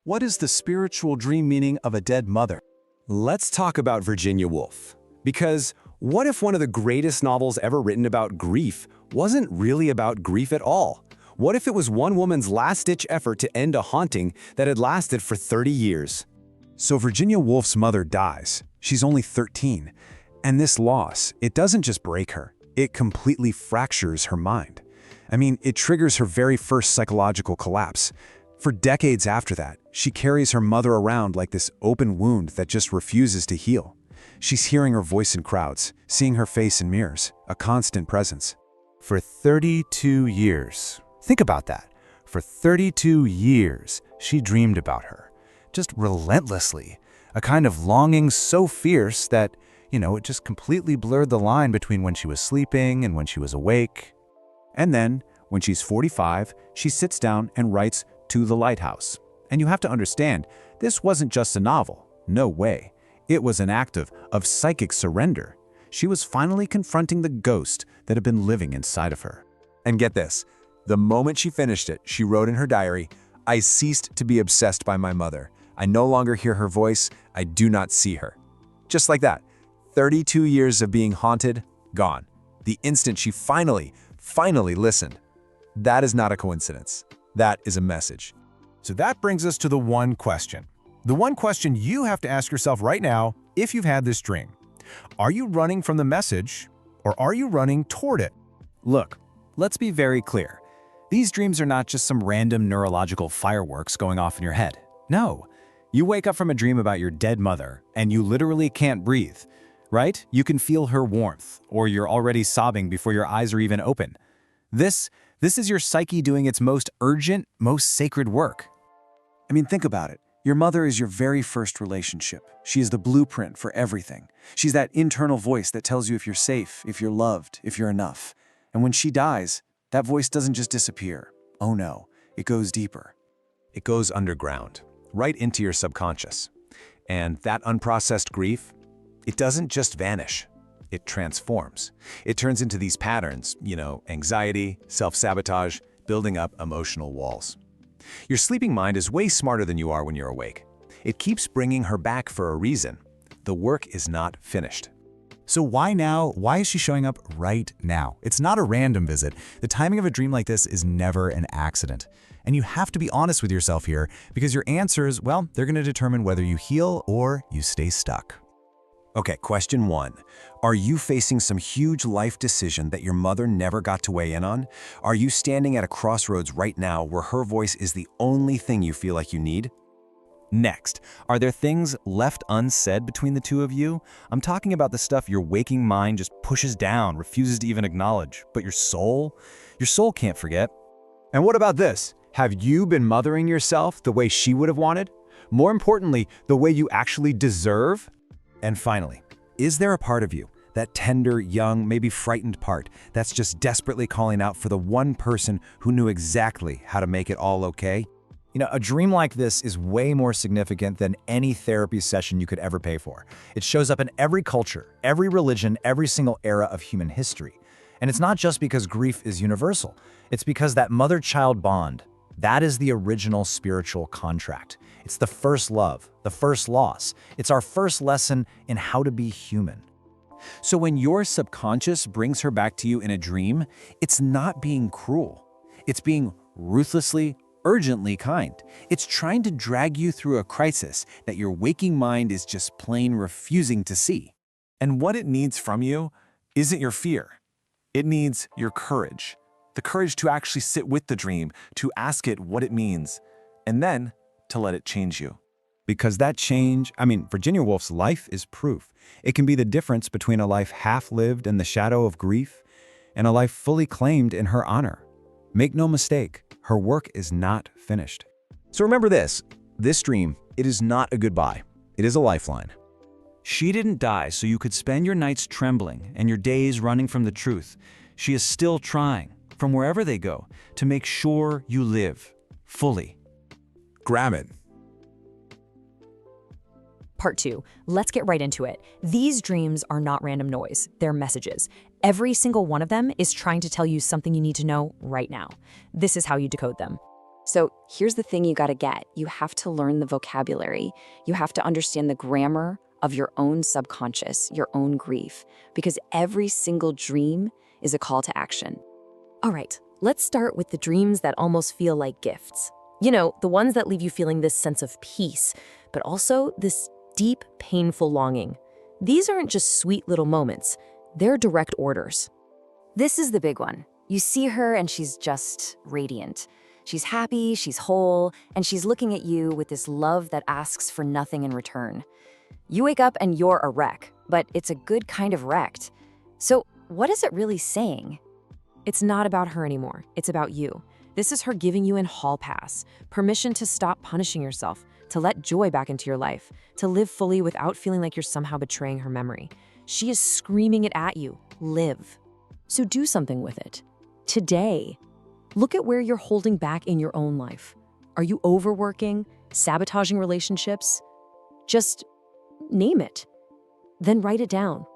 What is the spiritual dream meaning of a dead mother? Let's talk about Virginia Woolf. Because what if one of the greatest novels ever written about grief wasn't really about grief at all? What if it was one woman's last-ditch effort to end a haunting that had lasted for 30 years? So Virginia Woolf's mother dies. She's only 13. And this loss, it doesn't just break her. It completely fractures her mind. I mean, it triggers her very first psychological collapse. For decades after that, she carries her mother around like this open wound that just refuses to heal. She's hearing her voice in crowds, seeing her face in mirrors, a constant presence. For 32 years. Think about that. For 32 years, she dreamed about her. Just relentlessly. A kind of longing so fierce that, it just completely blurred the line between when she was sleeping and when she was awake. And then, when she's 45, she sits down and writes To the Lighthouse. And you have to understand, this wasn't just a novel. No way. It was an act of psychic surrender. She was finally confronting the ghost that had been living inside of her. And get this, the moment she finished it, she wrote in her diary, "I ceased to be obsessed by my mother. I no longer hear her voice. I do not see her." Just like that, 32 years of being haunted, gone. The instant she finally listened. That is not a coincidence. That is a message. So that brings us to the one question. The one question you have to ask yourself right now if you've had this dream. Are you running from the message or are you running toward it? Look, let's be very clear. These dreams are not just some random neurological fireworks going off in your head. No, you wake up from a dream about your dead mother and you literally can't breathe, right? You can feel her warmth, or you're already sobbing before your eyes are even open. This is your psyche doing its most urgent, most sacred work. I mean, think about it. Your mother is your very first relationship. She is the blueprint for everything. She's that internal voice that tells you if you're safe, if you're loved, if you're enough. And when she dies, that voice doesn't just disappear. Oh no, it goes deeper. It goes underground, right into your subconscious. And that unprocessed grief, it doesn't just vanish. It transforms. It turns into these patterns, anxiety, self-sabotage, building up emotional walls. Your sleeping mind is way smarter than you are when you're awake. It keeps bringing her back for a reason. The work is not finished. So why now? Why is she showing up right now? It's not a random visit. The timing of a dream like this is never an accident. And you have to be honest with yourself here because your answers, well, they're going to determine whether you heal or you stay stuck. Okay, question 1. Are you facing some huge life decision that your mother never got to weigh in on? Are you standing at a crossroads right now where her voice is the only thing you feel like you need? Next, are there things left unsaid between the two of you? I'm talking about the stuff your waking mind just pushes down, refuses to even acknowledge, but your soul can't forget. And what about this? Have you been mothering yourself the way she would have wanted? More importantly, the way you actually deserve? And finally, is there a part of you, that tender, young, maybe frightened part, that's just desperately calling out for the one person who knew exactly how to make it all okay? A dream like this is way more significant than any therapy session you could ever pay for. It shows up in every culture, every religion, every single era of human history. And it's not just because grief is universal. It's because that mother-child bond, that is the original spiritual contract. It's the first love, the first loss. It's our first lesson in how to be human. So when your subconscious brings her back to you in a dream, it's not being cruel. It's being ruthlessly, urgently kind. It's trying to drag you through a crisis that your waking mind is just plain refusing to see. And what it needs from you isn't your fear. It needs your courage. The courage to actually sit with the dream, to ask it what it means, and then to let it change you. Because that change, Virginia Woolf's life is proof. It can be the difference between a life half-lived in the shadow of grief and a life fully claimed in her honor. Make no mistake, her work is not finished. So remember this dream, it is not a goodbye. It is a lifeline. She didn't die so you could spend your nights trembling and your days running from the truth. She is still trying, from wherever they go, to make sure you live fully. Grab it. Part 2. Let's get right into it. These dreams are not random noise. They're messages. Every single one of them is trying to tell you something you need to know right now. This is how you decode them. So here's the thing you gotta get. You have to learn the vocabulary. You have to understand the grammar of your own subconscious, your own grief, because every single dream is a call to action. All right, let's start with the dreams that almost feel like gifts. You know, the ones that leave you feeling this sense of peace, but also this deep, painful longing. These aren't just sweet little moments, they're direct orders. This is the big one. You see her and she's just radiant. She's happy, she's whole, and she's looking at you with this love that asks for nothing in return. You wake up and you're a wreck, but it's a good kind of wrecked. So what is it really saying? It's not about her anymore, it's about you. This is her giving you an hall pass, permission to stop punishing yourself, to let joy back into your life, to live fully without feeling like you're somehow betraying her memory. She is screaming it at you, live. So do something with it. Today, look at where you're holding back in your own life. Are you overworking, sabotaging relationships? Just name it. Then write it down.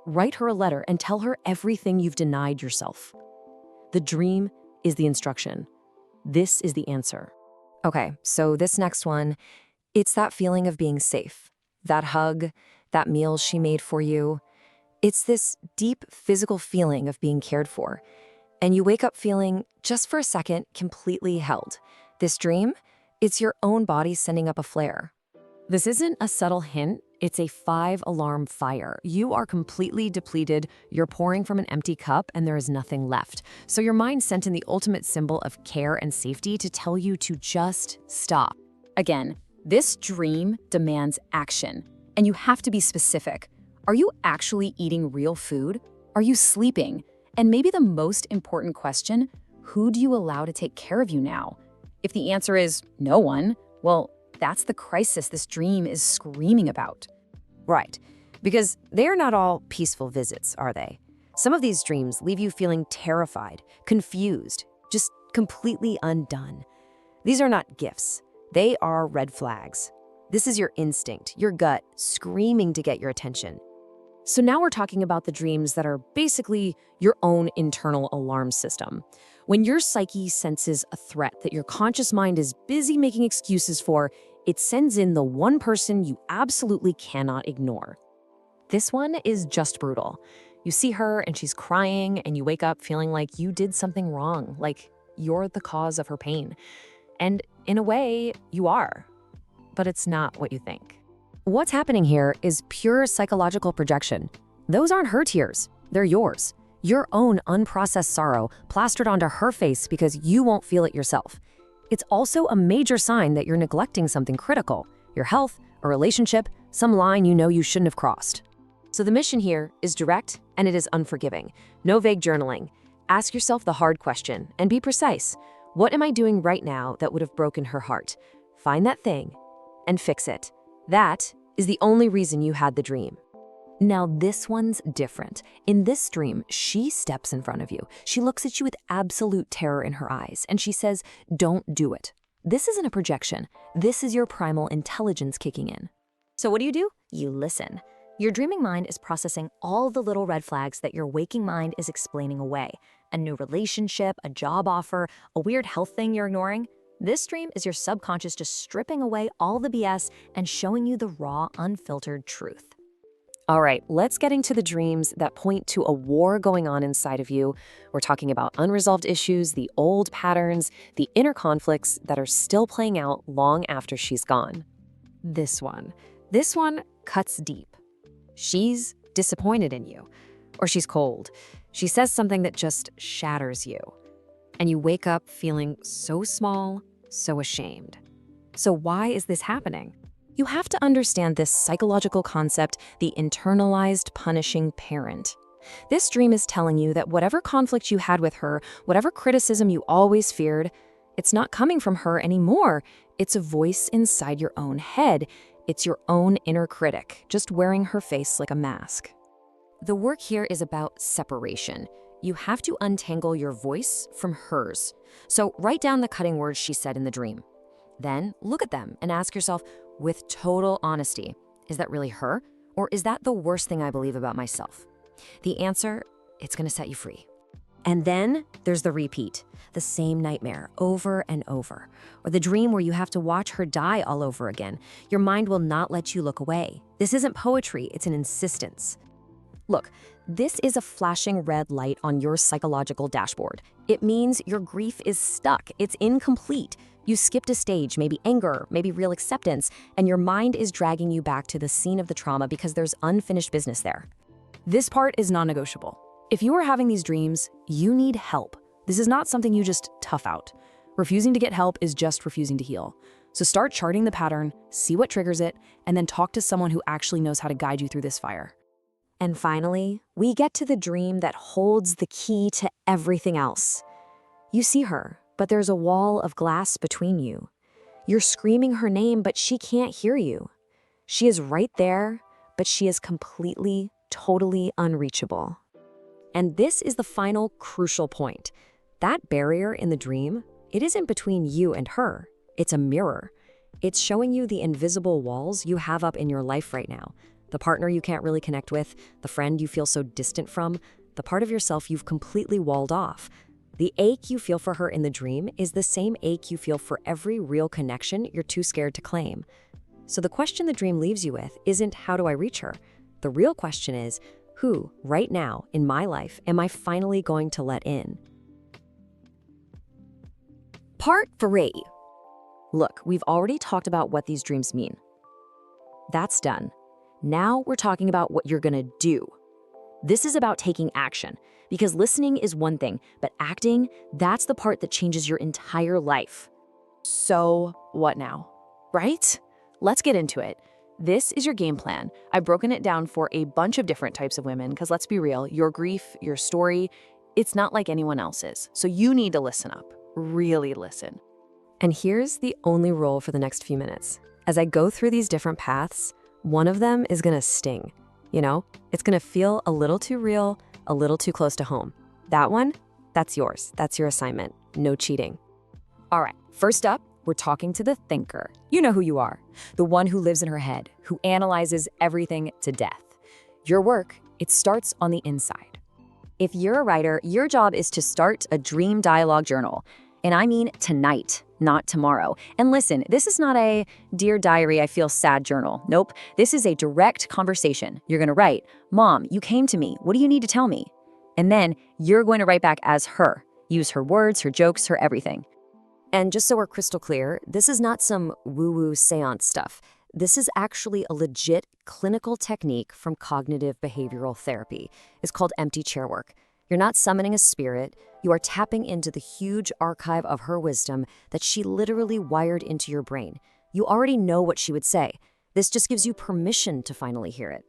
Write her a letter and tell her everything you've denied yourself. The dream is the instruction. This is the answer. Okay, so this next one, it's that feeling of being safe. That hug, that meal she made for you. It's this deep physical feeling of being cared for. And you wake up feeling, just for a second, completely held. This dream, it's your own body sending up a flare. This isn't a subtle hint, it's a 5-alarm fire. You are completely depleted, you're pouring from an empty cup, and there is nothing left. So your mind sent in the ultimate symbol of care and safety to tell you to just stop. Again, this dream demands action, and you have to be specific. Are you actually eating real food? Are you sleeping? And maybe the most important question, who do you allow to take care of you now? If the answer is no one, well, that's the crisis this dream is screaming about. Right, because they're not all peaceful visits, are they? Some of these dreams leave you feeling terrified, confused, just completely undone. These are not gifts. They are red flags. This is your instinct, your gut, screaming to get your attention. So now we're talking about the dreams that are basically your own internal alarm system. When your psyche senses a threat that your conscious mind is busy making excuses for, it sends in the one person you absolutely cannot ignore. This one is just brutal. You see her and she's crying and you wake up feeling like you did something wrong, like you're the cause of her pain. And in a way, you are. But it's not what you think. What's happening here is pure psychological projection. Those aren't her tears, they're yours. Your own unprocessed sorrow plastered onto her face because you won't feel it yourself. It's also a major sign that you're neglecting something critical, your health, a relationship, some line you know you shouldn't have crossed. So the mission here is direct and it is unforgiving. No vague journaling. Ask yourself the hard question and be precise. What am I doing right now that would have broken her heart? Find that thing and fix it. That is the only reason you had the dream. Now this one's different. In this dream, she steps in front of you. She looks at you with absolute terror in her eyes, and she says, "Don't do it." This isn't a projection. This is your primal intelligence kicking in. So what do? You listen. Your dreaming mind is processing all the little red flags that your waking mind is explaining away. A new relationship, a job offer, a weird health thing you're ignoring. This dream is your subconscious just stripping away all the BS and showing you the raw, unfiltered truth. All right, let's get into the dreams that point to a war going on inside of you. We're talking about unresolved issues, the old patterns, the inner conflicts that are still playing out long after she's gone. This one cuts deep. She's disappointed in you, or she's cold. She says something that just shatters you. And you wake up feeling so small, so ashamed. So why is this happening? You have to understand this psychological concept, the internalized punishing parent. This dream is telling you that whatever conflict you had with her, whatever criticism you always feared, it's not coming from her anymore. It's a voice inside your own head. It's your own inner critic, just wearing her face like a mask. The work here is about separation. You have to untangle your voice from hers. So write down the cutting words she said in the dream. Then look at them and ask yourself, with total honesty, is that really her? Or is that the worst thing I believe about myself? The answer, it's going to set you free. And then there's the repeat, the same nightmare over and over, or the dream where you have to watch her die all over again. Your mind will not let you look away. This isn't poetry, it's an insistence. Look, this is a flashing red light on your psychological dashboard. It means your grief is stuck, it's incomplete. You skipped a stage, maybe anger, maybe real acceptance, and your mind is dragging you back to the scene of the trauma because there's unfinished business there. This part is non-negotiable. If you are having these dreams, you need help. This is not something you just tough out. Refusing to get help is just refusing to heal. So start charting the pattern, see what triggers it, and then talk to someone who actually knows how to guide you through this fire. And finally, we get to the dream that holds the key to everything else. You see her, but there's a wall of glass between you. You're screaming her name, but she can't hear you. She is right there, but she is completely, totally unreachable. And this is the final crucial point. That barrier in the dream, it isn't between you and her. It's a mirror. It's showing you the invisible walls you have up in your life right now. The partner you can't really connect with, the friend you feel so distant from, the part of yourself you've completely walled off. The ache you feel for her in the dream is the same ache you feel for every real connection you're too scared to claim. So the question the dream leaves you with isn't how do I reach her? The real question is, who, right now, in my life, am I finally going to let in? Part 3. Look, we've already talked about what these dreams mean. That's done. Now we're talking about what you're gonna do. This is about taking action, because listening is one thing, but acting, that's the part that changes your entire life. So what now? Right? Let's get into it. This is your game plan. I've broken it down for a bunch of different types of women, because let's be real, your grief, your story, it's not like anyone else's. So you need to listen up. Really listen. And here's the only rule for the next few minutes. As I go through these different paths, one of them is gonna sting. You know, it's gonna feel a little too real, a little too close to home. That one, that's yours. That's your assignment. No cheating. All right, first up, we're talking to the thinker. You know who you are, the one who lives in her head, who analyzes everything to death. Your work, it starts on the inside. If you're a writer, your job is to start a dream dialogue journal. And I mean tonight, not tomorrow. And listen, this is not a Dear Diary, I feel sad journal. Nope, this is a direct conversation. You're gonna write, Mom, you came to me. What do you need to tell me? And then you're going to write back as her. Use her words, her jokes, her everything. And just so we're crystal clear, this is not some woo-woo seance stuff. This is actually a legit clinical technique from cognitive behavioral therapy. It's called empty chair work. You're not summoning a spirit. You are tapping into the huge archive of her wisdom that she literally wired into your brain. You already know what she would say. This just gives you permission to finally hear it.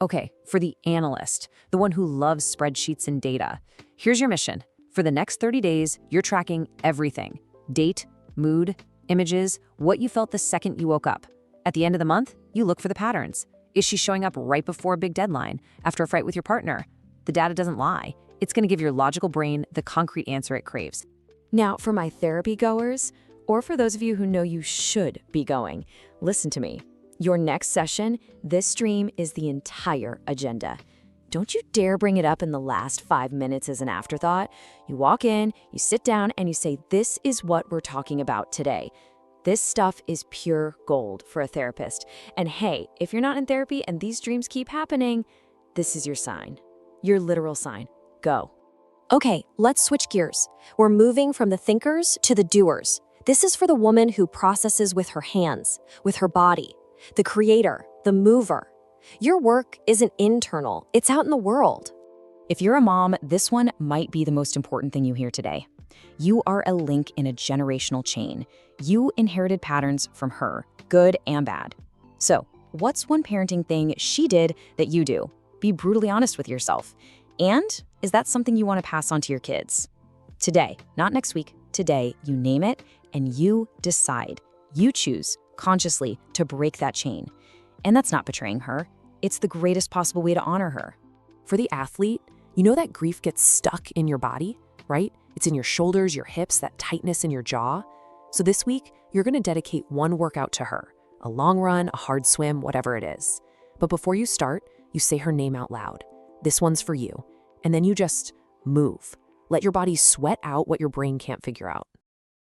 Okay, for the analyst, the one who loves spreadsheets and data, here's your mission. For the next 30 days, you're tracking everything. Date, mood, images, what you felt the second you woke up. At the end of the month, you look for the patterns. Is she showing up right before a big deadline, after a fight with your partner? The data doesn't lie. It's going to give your logical brain the concrete answer it craves. Now, for my therapy goers, or for those of you who know you should be going, listen to me. Your next session, this stream is the entire agenda. Don't you dare bring it up in the last 5 minutes as an afterthought. You walk in, you sit down, and you say, this is what we're talking about today. This stuff is pure gold for a therapist. And hey, if you're not in therapy and these dreams keep happening, this is your sign. Your literal sign. Go. Okay, let's switch gears. We're moving from the thinkers to the doers. This is for the woman who processes with her hands, with her body, the creator, the mover. Your work isn't internal, it's out in the world. If you're a mom, this one might be the most important thing you hear today. You are a link in a generational chain. You inherited patterns from her, good and bad. So, what's one parenting thing she did that you do? Be brutally honest with yourself. And is that something you want to pass on to your kids? Today, not next week, today, you name it and you decide. You choose, consciously, to break that chain. And that's not betraying her. It's the greatest possible way to honor her. For the athlete, you know that grief gets stuck in your body, right? It's in your shoulders, your hips, that tightness in your jaw. So this week, you're going to dedicate one workout to her, a long run, a hard swim, whatever it is. But before you start, you say her name out loud. This one's for you. And then you just move. Let your body sweat out what your brain can't figure out.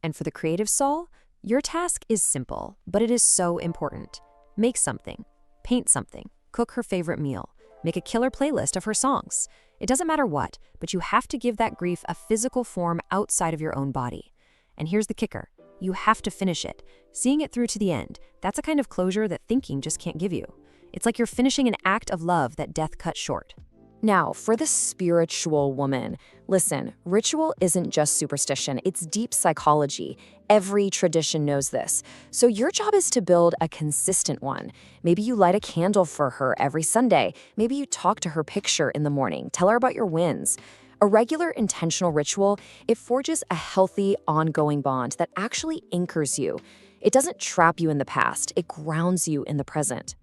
And for the creative soul, your task is simple, but it is so important. Make something, paint something, cook her favorite meal, make a killer playlist of her songs. It doesn't matter what, but you have to give that grief a physical form outside of your own body. And here's the kicker. You have to finish it, seeing it through to the end. That's a kind of closure that thinking just can't give you. It's like you're finishing an act of love that death cut short. Now, for the spiritual woman, listen, ritual isn't just superstition, it's deep psychology. Every tradition knows this. So your job is to build a consistent one. Maybe you light a candle for her every Sunday. Maybe you talk to her picture in the morning. Tell her about your wins. A regular intentional ritual, it forges a healthy, ongoing bond that actually anchors you. It doesn't trap you in the past, it grounds you in the present.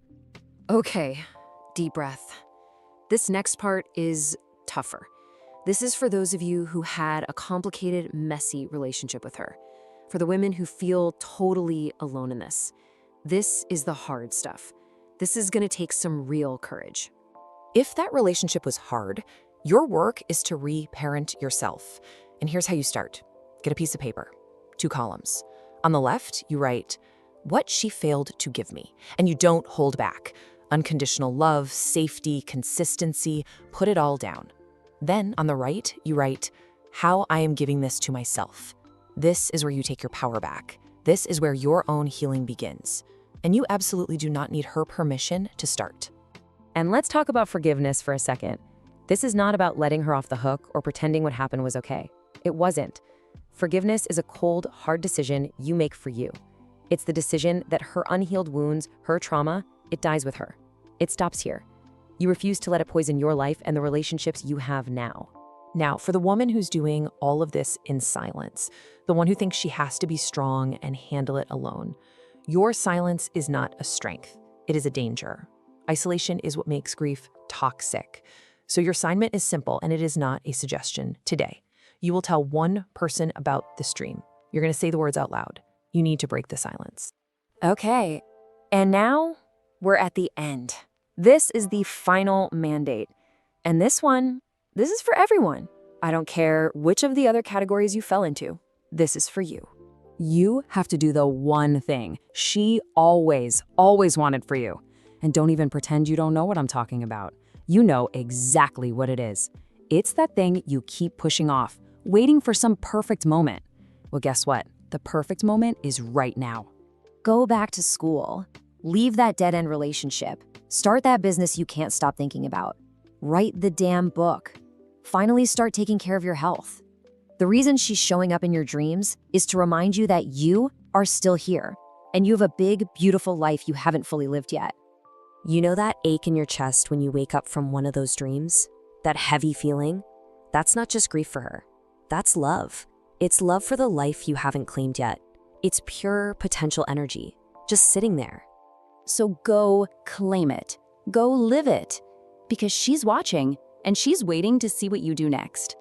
Okay, deep breath. This next part is tougher. This is for those of you who had a complicated, messy relationship with her. For the women who feel totally alone in this. This is the hard stuff. This is gonna take some real courage. If that relationship was hard, your work is to reparent yourself. And here's how you start. Get a piece of paper, 2 columns. On the left, you write, what she failed to give me. And you don't hold back. Unconditional love, safety, consistency, put it all down. Then on the right, you write, how I am giving this to myself. This is where you take your power back. This is where your own healing begins. And you absolutely do not need her permission to start. And let's talk about forgiveness for a second. This is not about letting her off the hook or pretending what happened was okay. It wasn't. Forgiveness is a cold, hard decision you make for you. It's the decision that her unhealed wounds, her trauma, it dies with her. It stops here. You refuse to let it poison your life and the relationships you have now. Now, for the woman who's doing all of this in silence, the one who thinks she has to be strong and handle it alone, your silence is not a strength. It is a danger. Isolation is what makes grief toxic. So your assignment is simple, and it is not a suggestion today. You will tell one person about this dream. You're going to say the words out loud. You need to break the silence. Okay, and now we're at the end. This is the final mandate. And this is for everyone. I don't care which of the other categories you fell into. This is for you. You have to do the one thing she always wanted for you. And don't even pretend you don't know what I'm talking about. You know exactly what it is. It's that thing you keep pushing off, waiting for some perfect moment. Well, guess what? The perfect moment is right now. Go back to school. Leave that dead-end relationship. Start that business you can't stop thinking about. Write the damn book. Finally start taking care of your health. The reason she's showing up in your dreams is to remind you that you are still here, and you have a big, beautiful life you haven't fully lived yet. You know that ache in your chest when you wake up from one of those dreams? That heavy feeling? That's not just grief for her. That's love. It's love for the life you haven't claimed yet. It's pure potential energy, just sitting there. So go claim it. Go live it. Because she's watching, and she's waiting to see what you do next.